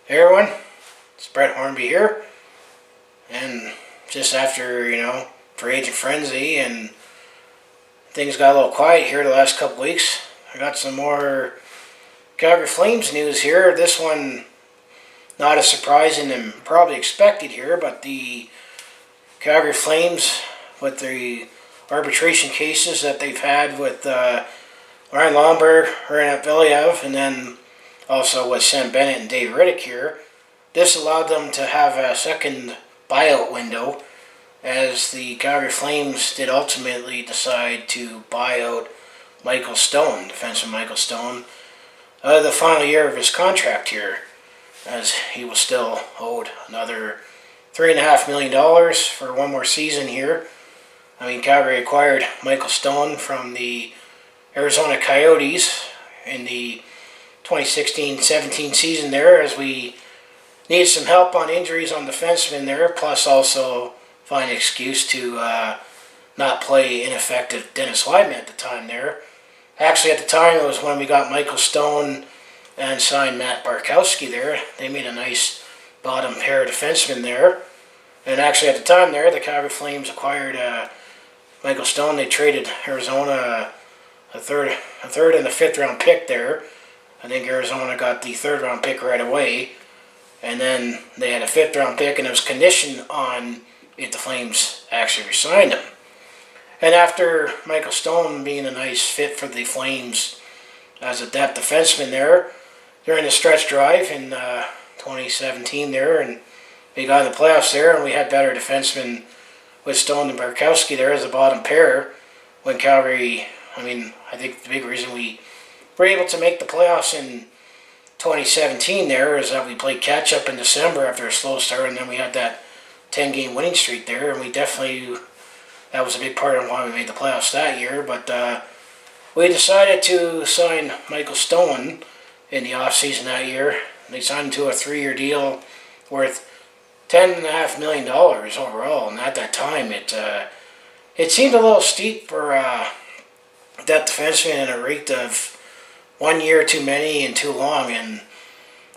Hey everyone, it's Brett Hornby here, and just after, free agent frenzy and things got a little quiet here the last couple weeks, I got some more Calgary Flames news here. This one not as surprising and probably expected here, but the Calgary Flames, with the arbitration cases that they've had with Ryan Lomberg, Ryan Buyout, and then also with Sam Bennett and Dave Riddick here. This allowed them to have a second buyout window, as the Calgary Flames did ultimately decide to buy out Michael Stone, defenseman Michael Stone, the final year of his contract here, as he was still owed another $3.5 million for one more season here. Calgary acquired Michael Stone from the Arizona Coyotes in the 2016-17 season there, as we needed some help on injuries on defensemen there, plus also find an excuse to not play ineffective Dennis Weidman at the time there. Actually, at the time, it was when we got Michael Stone and signed Matt Barkowski there. They made a nice bottom pair of defensemen there. And actually, at the time there, the Calgary Flames acquired Michael Stone. They traded Arizona a third and a fifth round pick there. I think Arizona got the third round pick right away, and then they had a fifth round pick, and it was conditioned on if the Flames actually re-signed him. And after Michael Stone being a nice fit for the Flames as a depth defenseman there, during the stretch drive in 2017 there, and we got in the playoffs there, and we had better defensemen with Stone and Barkowski there as a bottom pair. When Calgary, I think the big reason we were able to make the playoffs in 2017 there is that we played catch up in December after a slow start, and then we had that 10-game winning streak there, and that was a big part of why we made the playoffs that year. But we decided to sign Michael Stone in the offseason that year. They signed him to a 3-year deal worth $10.5 million overall, and at that time it seemed a little steep for that defenseman, and it reeked of 1 year too many and too long. And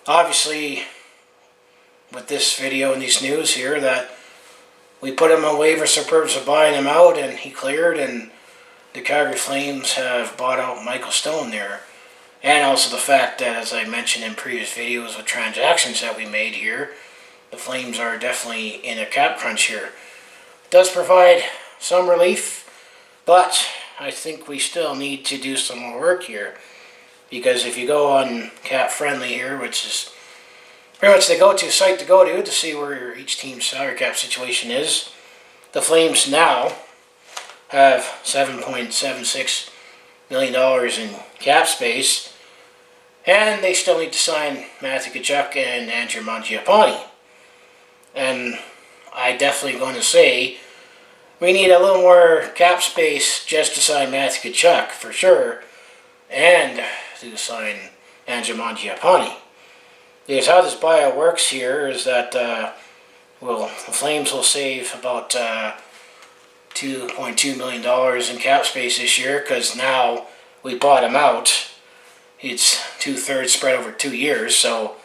obviously, with this video and these news here, that we put him on waivers for purpose of buying him out, and he cleared, and the Calgary Flames have bought out Michael Stone there. And also the fact that, as I mentioned in previous videos with transactions that we made here, the Flames are definitely in a cap crunch here. It does provide some relief, but I think we still need to do some more work here. Because if you go on Cap Friendly here, which is pretty much the go-to site to go to see where each team's salary cap situation is, the Flames now have $7.76 million in cap space, and they still need to sign Matthew Tkachuk and Andrew Mangiapane. And I definitely going to say we need a little more cap space just to sign Matthew Tkachuk for sure, and to sign Andrew Mangiapane. Because how this buyout works here is that the Flames will save about $2.2 million in cap space this year, because now we bought him out. It's 2/3 spread over 2 years, so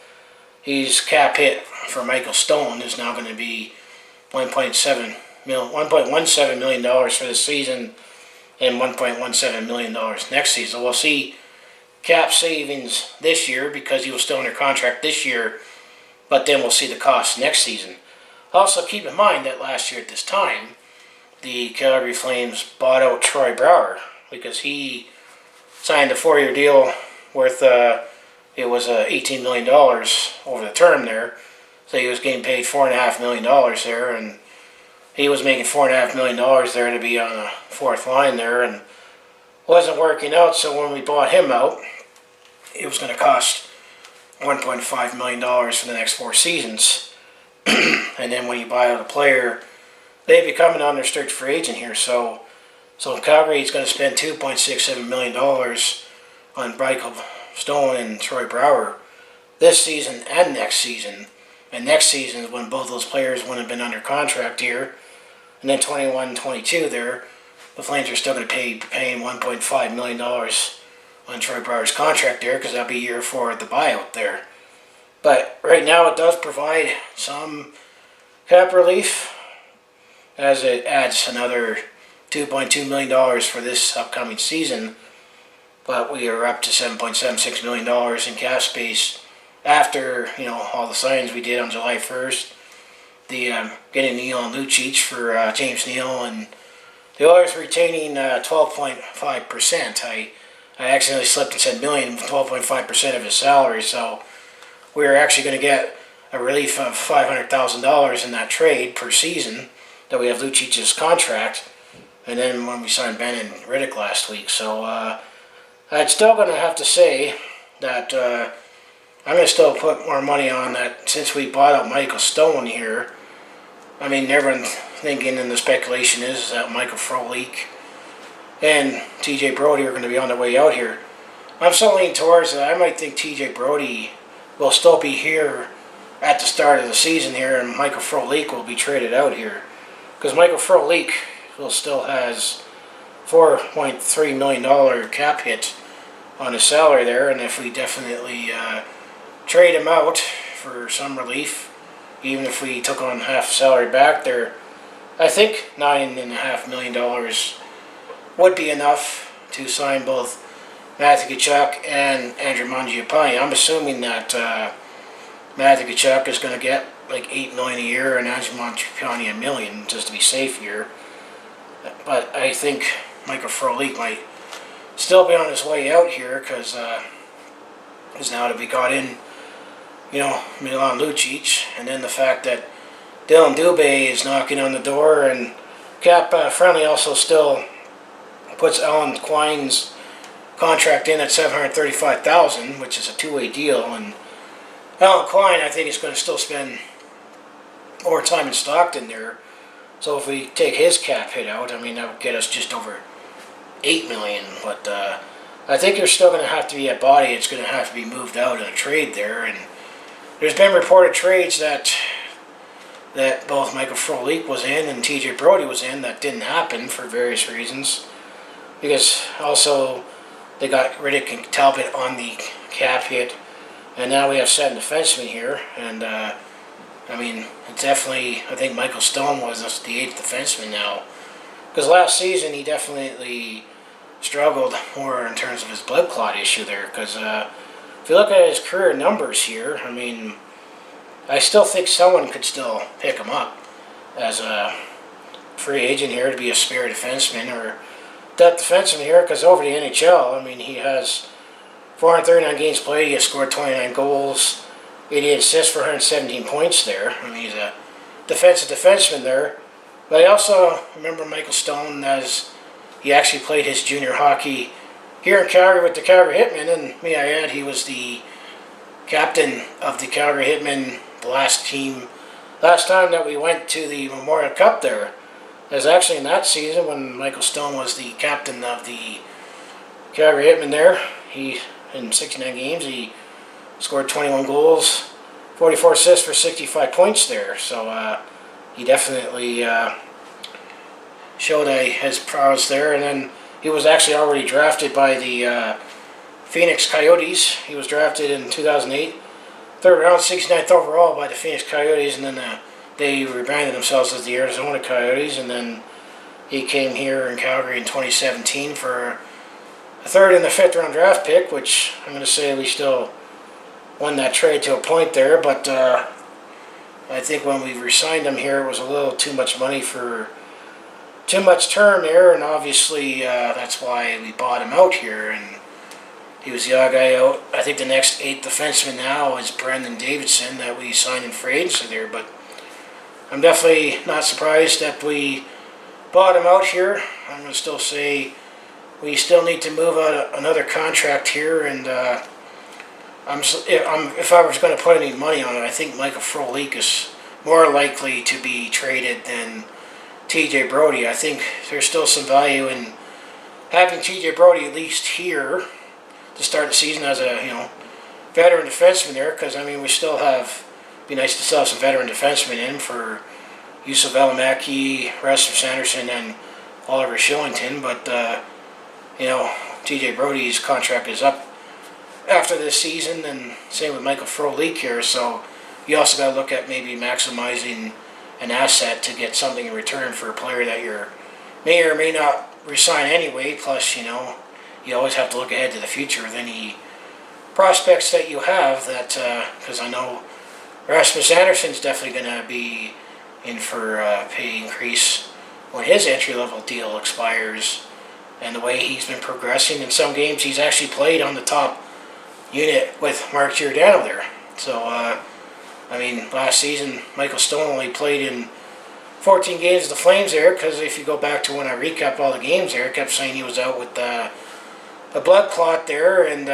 his cap hit for Michael Stone is now going to be $1.17 million for this season and $1.17 million next season. We'll see cap savings this year because he was still under contract this year, but then we'll see the cost next season. Also, keep in mind that last year at this time, the Calgary Flames bought out Troy Brouwer because he signed a 4-year deal worth it was $18 million over the term there. So he was getting paid $4.5 million there, and he was making $4.5 million there to be on the fourth line there, and wasn't working out. So when we bought him out, it was going to cost $1.5 million for the next 4 seasons. And then when you buy out a player, they become an unrestricted free agent here. So Calgary is going to spend $2.67 million on Michael Stone and Troy Brouwer this season and next season. And next season is when both those players wouldn't have been under contract here. And then 21-22 there, the Flames are still going to be paying $1.5 million on Troy Brouwer's contract there, because that'll be year 4 of the buyout there. But right now it does provide some cap relief, as it adds another $2.2 million for this upcoming season. But we are up to $7.76 million in cap space after, all the signings we did on July 1st. The getting Neal and Lucic for James Neal, and the Oilers retaining 12.5%. I accidentally slipped and said million, 12.5% of his salary. So we're actually going to get a relief of $500,000 in that trade per season that we have Lucic's contract, and then when we signed Ben and Riddick last week. So I'd still going to have to say that I'm going to still put more money on that since we bought out Michael Stone here. I mean, everyone's thinking, and the speculation is that Michael Frolik and TJ Brodie are going to be on their way out here. I'm still leaning towards that. I might think TJ Brodie will still be here at the start of the season here, and Michael Frolik will be traded out here. Because Michael Frolik still has $4.3 million cap hit on his salary there, and if we definitely trade him out for some relief, even if we took on half salary back there, I think $9.5 million would be enough to sign both Matthew Tkachuk and Andrew Mangiapane. I'm assuming that Matthew Tkachuk is going to get like $8 million a year and Andrew Mangiapane $1 million, just to be safe here. But I think Michael Frolik might still be on his way out here because now that we got in, Milan Lucic, and then the fact that Dylan Dubé is knocking on the door, and Cap Friendly also still puts Alan Quine's contract in at $735,000, which is a two-way deal, and Alan Quine, I think, is going to still spend more time in Stockton there. So if we take his cap hit out, that would get us just over $8 million. But I think there's still going to have to be a body. It's going to have to be moved out in a trade there, and there's been reported trades that both Michael Frolik was in and TJ Brodie was in that didn't happen for various reasons. Because also they got Riddick and Talbot on the cap hit, and now we have 7 defensemen here. And it's definitely, I think Michael Stone was the 8th defenseman now. Because last season he definitely struggled more in terms of his blood clot issue there. Because if you look at his career numbers here, I still think someone could still pick him up as a free agent here to be a spare defenseman or that defenseman here, because over the NHL, he has 439 games played, he has scored 29 goals, 88 assists for 117 points there. He's a defensive defenseman there. But I also remember Michael Stone as he actually played his junior hockey here in Calgary with the Calgary Hitmen, and may I add, he was the captain of the Calgary Hitmen last time that we went to the Memorial Cup there. It was actually in that season when Michael Stone was the captain of the Calgary Hitmen there. He, in 69 games, he scored 21 goals, 44 assists for 65 points there. So he definitely showed his prowess there. And then he was actually already drafted by the Phoenix Coyotes. He was drafted in 2008, 3rd round, 69th overall by the Phoenix Coyotes, and then they rebranded themselves as the Arizona Coyotes, and then he came here in Calgary in 2017 for a 3rd and the 5th round draft pick, which I'm going to say we still won that trade to a point there, but I think when we re-signed him here, it was a little too much money for too much term there, and obviously that's why we bought him out here, and he was the odd guy out. I think the next 8th defenseman now is Brendan Davidson that we signed in free agency there, but I'm definitely not surprised that we bought him out here. I'm going to still say we still need to move out another contract here, and if I was going to put any money on it, I think Michael Frolik is more likely to be traded than TJ Brodie. I think there's still some value in having TJ Brodie at least here to start the season as a veteran defenseman there, because we still have. Be nice to still have some veteran defensemen in for Yusuf Valimaki, Rasmus Sanderson, and Oliver Shillington. But TJ Brodie's contract is up after this season, and same with Michael Frolik here. So you also got to look at maybe maximizing an asset to get something in return for a player that you're may or may not resign anyway. Plus, you know, you always have to look ahead to the future with any prospects that you have. That because I know Rasmus Anderson's definitely going to be in for a pay increase when his entry-level deal expires, and the way he's been progressing in some games, he's actually played on the top unit with Mark Giordano there. So, I mean, last season, Michael Stone only played in 14 games of the Flames there, because if you go back to when I recapped all the games there, I kept saying he was out with a blood clot there, and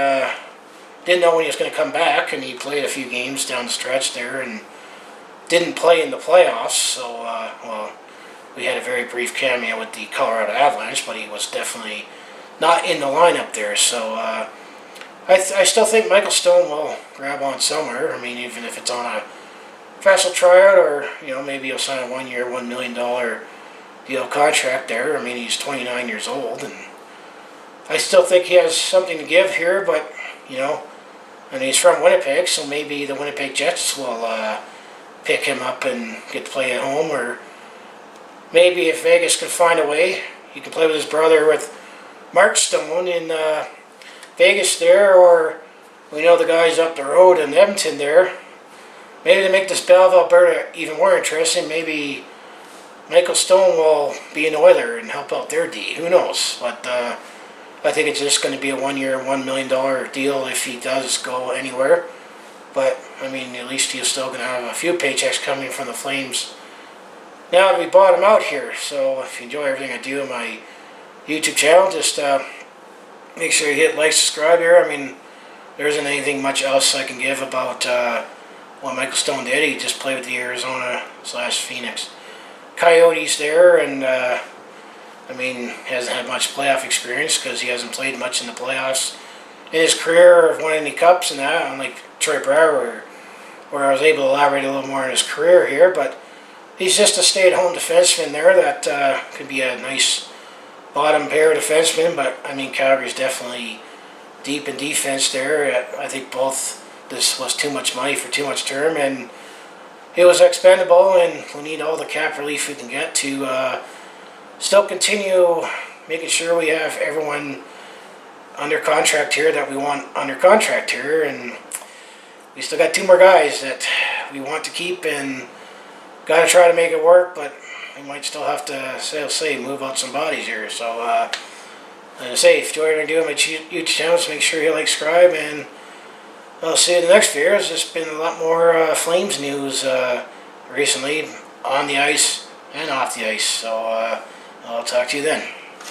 didn't know when he was going to come back, and he played a few games down the stretch there, and didn't play in the playoffs. So, well, we had a very brief cameo with the Colorado Avalanche, but he was definitely not in the lineup there. So I still think Michael Stone will grab on somewhere. I mean, even if it's on a professional tryout, or you know, maybe he'll sign a 1 year, $1 million deal contract there. I mean, he's 29 years old, and I still think he has something to give here. But you know, and he's from Winnipeg, so maybe the Winnipeg Jets will pick him up and get to play at home, or maybe if Vegas can find a way, he can play with his brother, with Mark Stone in Vegas there, or we know the guys up the road in Edmonton there. Maybe to make this Battle of Alberta even more interesting, maybe Michael Stone will be an Oiler and help out their D. Who knows? But I think it's just going to be a 1 year, $1 million deal if he does go anywhere. But, I mean, at least he's still going to have a few paychecks coming from the Flames now that we bought him out here. So if you enjoy everything I do on my YouTube channel, just make sure you hit like, subscribe here. I mean, there isn't anything much else I can give about what Michael Stone did. He just played with the Arizona/Phoenix Coyotes there, and I mean, hasn't had much playoff experience because he hasn't played much in the playoffs in his career, or won any cups and that, unlike Troy Brouwer, where I was able to elaborate a little more on his career here. But he's just a stay-at-home defenseman there that could be a nice bottom pair defenseman. But I mean, Calgary's definitely deep in defense there. I think this was too much money for too much term, and it was expendable, and we need all the cap relief we can get to still continue making sure we have everyone under contract here that we want under contract here. And we still got 2 more guys that we want to keep, and got to try to make it work, but we might still have to move out some bodies here. So if you enjoy what I do on my YouTube channel, just make sure you like, subscribe, and I'll see you in the next video. There's just been a lot more Flames news recently, on the ice and off the ice. So I'll talk to you then.